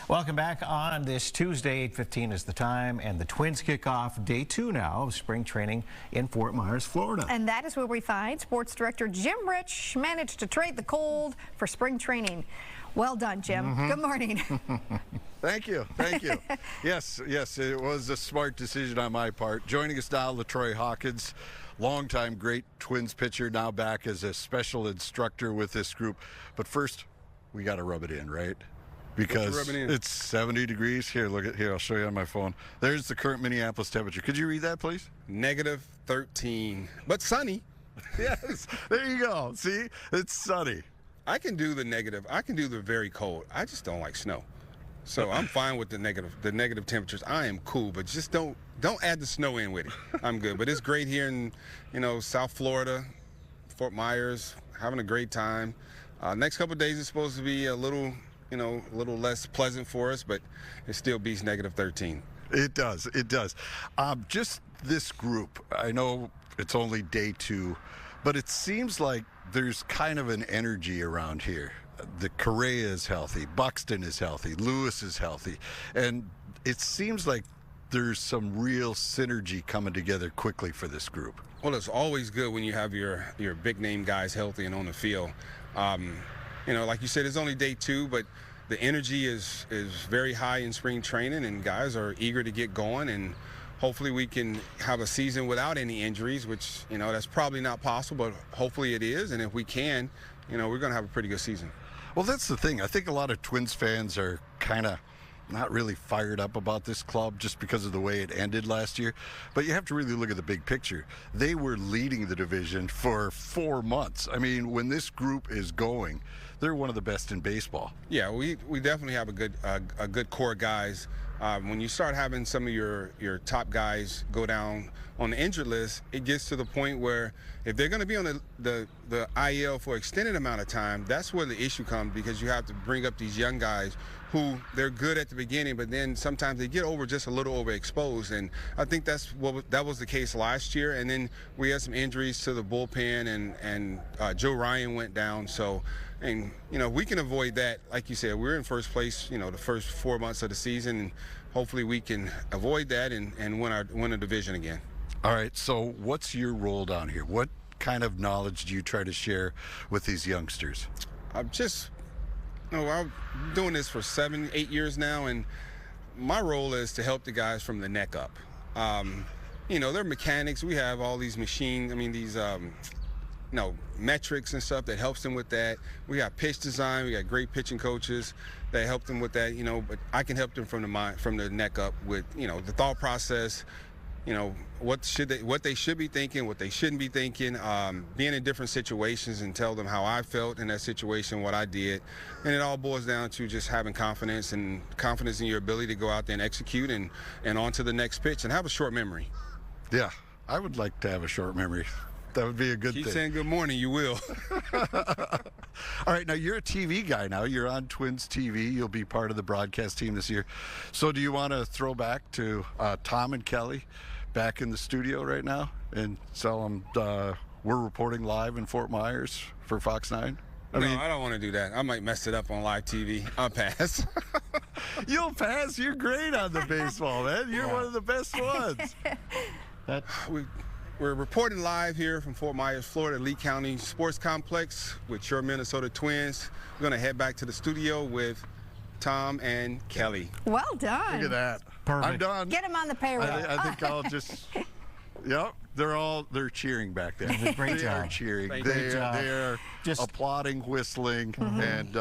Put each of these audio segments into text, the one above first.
Welcome back on this Tuesday. 8:15 is the time, and the Twins kick off day 2 now of spring training in Fort Myers, Florida. And that is where we find Sports Director Jim Rich managed to trade the cold for spring training. Well done, Jim. Good morning. Thank you. Thank you. Yes, it was a smart decision on my part. Joining us now, LaTroy Hawkins, longtime great Twins pitcher, now back as a special instructor with this group. But first, we got to rub it in, right? Because it's 70 degrees. Here, look at here. I'll show you on my phone. There's the current Minneapolis temperature. Could you read that, please? -13, but sunny. Yes, there you go. See, it's sunny. I can do the negative. I can do the very cold. I just don't like snow. So I'm fine with the negative temperatures. I am cool, but just don't add the snow in with it. I'm good. But it's great here in, South Florida, Fort Myers, having a great time. Next couple of days is supposed to be a little less pleasant for us, but it still beats -13. It does. It does. Just this group, I know it's only day 2, but it seems like there's kind of an energy around here. The Correa is healthy, Buxton is healthy, Lewis is healthy, and it seems like there's some real synergy coming together quickly for this group. Well, it's always good when you have your big name guys healthy and on the field. Like you said, it's only day 2, but the energy is very high in spring training, and guys are eager to get going, and hopefully we can have a season without any injuries, which, that's probably not possible, but hopefully it is. And if we can, we're going to have a pretty good season. Well, that's the thing. I think a lot of Twins fans are kind of not really fired up about this club just because of the way it ended last year. But you have to really look at the big picture. They were leading the division for 4 months. I mean, when this group is going, they're one of the best in baseball. Yeah, we definitely have a good core of guys. When you start having some of your top guys go down on the injured list, it gets to the point where if they're going to be on the IL for extended amount of time, that's where the issue comes, because you have to bring up these young guys who they're good at the beginning, but then sometimes they get just a little overexposed. And I think that was the case last year. And then we had some injuries to the bullpen, and Joe Ryan went down. So, we can avoid that. Like you said, we're in first place, the first 4 months of the season, and hopefully we can avoid that and win a division again. All right, so what's your role down here? What kind of knowledge do you try to share with these youngsters? I'm doing this for 7-8 years now, and my role is to help the guys from the neck up. They're mechanics. We have all these machines, metrics and stuff that helps them with that. We got pitch design. We got great pitching coaches that help them with that, but I can help them from the neck up with, the thought process, what they should be thinking, what they shouldn't be thinking, being in different situations, and tell them how I felt in that situation, what I did. And it all boils down to just having confidence in your ability to go out there and execute and on to the next pitch, and have a short memory. Yeah, I would like to have a short memory. That would be a good thing. Keep saying good morning, you will. All right, now you're a TV guy now. You're on Twins TV. You'll be part of the broadcast team this year. So do you want to throw back to Tom and Kelly back in the studio right now and tell them we're reporting live in Fort Myers for Fox 9? I don't want to do that. I might mess it up on live TV. I'll pass. You'll pass? You're great on the baseball, man. You're one of the best ones. We're reporting live here from Fort Myers, Florida, Lee County Sports Complex with your Minnesota Twins. We're going to head back to the studio with Tom and Kelly. Well done. Look at that. Perfect. I'm done. Get them on the payroll. I think I'll just... Yep, they're cheering back there. Great job. They are cheering. Great job. They are just applauding, whistling, and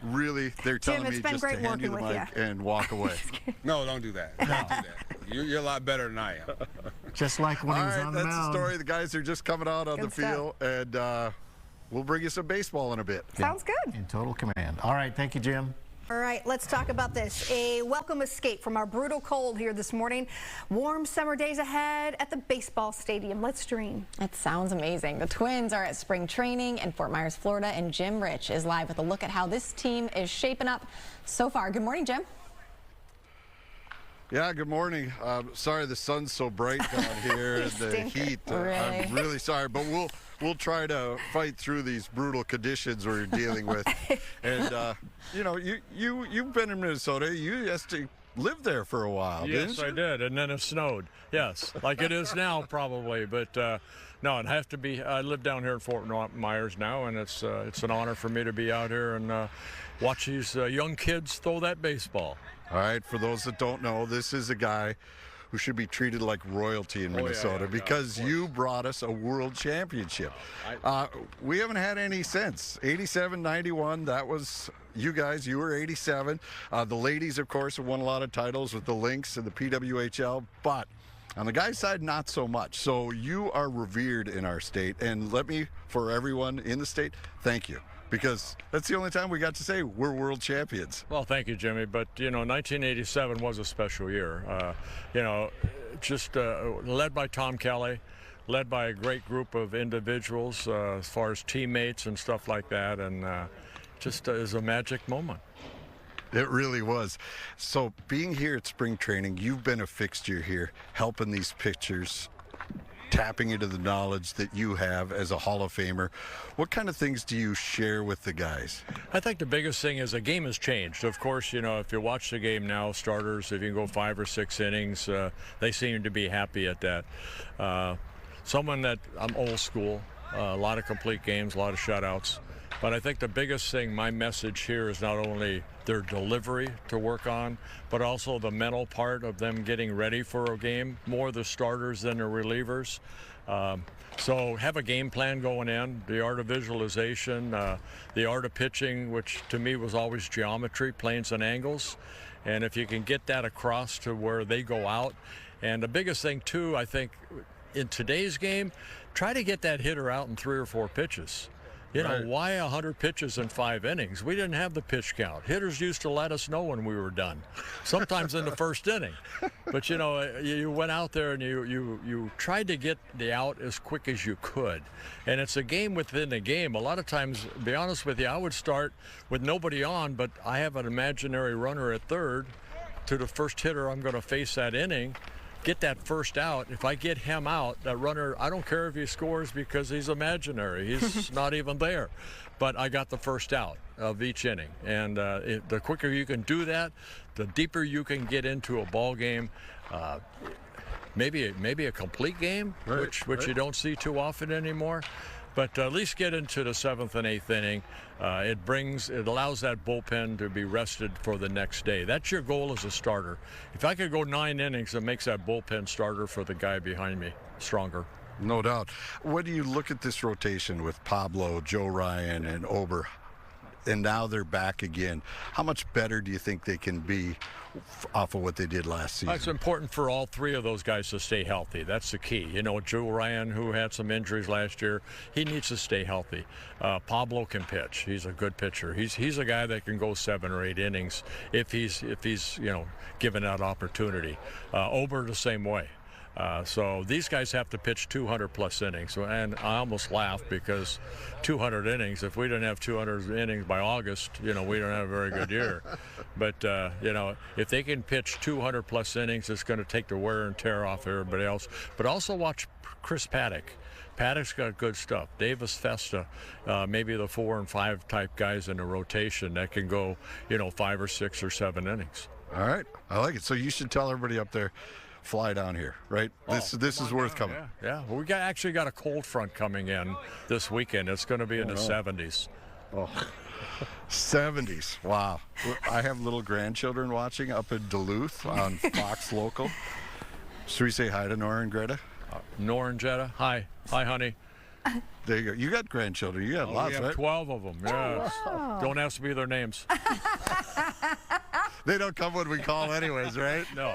really, they're telling me just to hand you the mic and walk away. No, don't do that. Don't do that. You're a lot better than I am. Just like when he was on the mound. That's the story. The guys are just coming out on the field, and we'll bring you some baseball in a bit. Sounds good. In total command. All right, thank you, Jim. All right, let's talk about this. A welcome escape from our brutal cold here this morning. Warm summer days ahead at the baseball stadium. Let's stream. It sounds amazing. The Twins are at spring training in Fort Myers, Florida, and Jim Rich is live with a look at how this team is shaping up so far. Good morning, Jim. Yeah, good morning. Sorry the sun's so bright down here and the heat. Really? I'm really sorry, but we'll try to fight through these brutal conditions we're dealing with. And you know, you've been in Minnesota. You used to live there for a while, Yes, didn't you? I did, and then it snowed. Yes, like it is now probably, but no, it has to be. I live down here in Fort Myers now, and it's an honor for me to be out here and watch these young kids throw that baseball. All right, for those that don't know, this is a guy who should be treated like royalty in Minnesota because you brought us a world championship. We haven't had any since 87, 91. That was you guys. You were 87. The ladies, of course, have won a lot of titles with the Lynx and the PWHL, but on the guys' side, not so much. So you are revered in our state, and let me, for everyone in the state, thank you. Because that's the only time we got to say we're world champions. Well, thank you, Jimmy. But, you know, 1987 was a special year. You know, just led by Tom Kelly, led by a great group of individuals as far as teammates and stuff like that. And just is a magic moment. It really was. So being here at spring training, you've been a fixture here, helping these pitchers, tapping into the knowledge that you have as a Hall of Famer. What kind of things do you share with the guys? I think the biggest thing is the game has changed. Of course, you know, if you watch the game now, starters, if you can go 5 or 6 innings, they seem to be happy at that. Someone that I'm old school, a lot of complete games, a lot of shutouts. But I think the biggest thing, my message here is not only their delivery to work on, but also the mental part of them getting ready for a game, more the starters than the relievers. So have a game plan going in, the art of visualization, the art of pitching, which to me was always geometry, planes and angles. And if you can get that across to where they go out. And the biggest thing too, I think, in today's game, try to get that hitter out in 3 or 4 pitches. You know, why 100 pitches in 5 innings? We didn't have the pitch count. Hitters used to let us know when we were done, sometimes in the first inning. But, you know, you went out there and you tried to get the out as quick as you could. And it's a game within a game. A lot of times, to be honest with you, I would start with nobody on, but I have an imaginary runner at third to the first hitter I'm going to face that inning. Get that first out. If I get him out, that runner, I don't care if he scores because he's imaginary. He's not even there. But I got the first out of each inning. And the quicker you can do that, the deeper you can get into a ball game. Maybe a complete game, which you don't see too often anymore. But at least get into the 7th and 8th inning. It allows that bullpen to be rested for the next day. That's your goal as a starter. If I could go 9 innings, it makes that bullpen starter for the guy behind me stronger. No doubt. When you look at this rotation with Pablo, Joe Ryan, and Ober, and now they're back again, how much better do you think they can be off of what they did last season? It's important for all 3 of those guys to stay healthy. That's the key. You know, Joe Ryan, who had some injuries last year, he needs to stay healthy. Pablo can pitch. He's a good pitcher. He's a guy that can go 7 or 8 innings if he's you know, given that opportunity. Ober the same way. So these guys have to pitch 200-plus innings, and I almost laugh because 200 innings, if we didn't have 200 innings by August, you know, we don't have a very good year. But, you know, if they can pitch 200-plus innings, it's going to take the wear and tear off everybody else. But also watch Chris Paddock. Paddock's got good stuff. Davis Festa, maybe the 4 and 5 type guys in the rotation that can go, you know, 5 or 6 or 7 innings. All right. I like it. So you should tell everybody up there, fly down here, right? This is worth coming. Yeah. Well, we actually got a cold front coming in this weekend. It's going to be in the 70s. Oh, 70s. Wow. I have little grandchildren watching up in Duluth on Fox Local. Should we say hi to Nora and Greta? Nora and Jetta, hi. Hi, honey. There you go. You got grandchildren. You got lots, we have right? 12 of them, yes. Wow. Don't ask me their names. They don't come when we call anyways, right? No.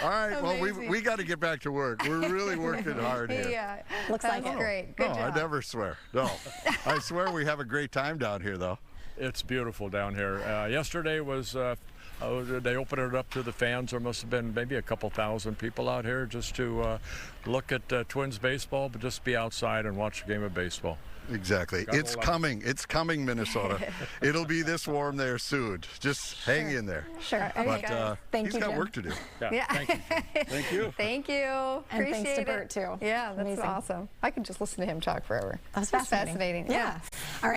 All right, well, Amazing. we got to get back to work. We're really working hard here. Yeah, Looks like that's it. great. Good No, job. I never swear. No. I swear we have a great time down here, though. It's beautiful down here. Yesterday was, they opened it up to the fans. There must have been maybe a couple thousand people out here just to look at Twins baseball, but just be outside and watch a game of baseball. Exactly. Got a It's whole lot. coming. It's coming, Minnesota. It'll be this warm there soon. Just hang in there. Sure. But Thank he's you, got Jim. work to do. Yeah. Thank you. Thank you. Thank you. And Appreciate thanks to it. Bert, too. Yeah, that's Amazing. awesome. I could just listen to him talk forever. That was Just fascinating. fascinating. Yeah. All right.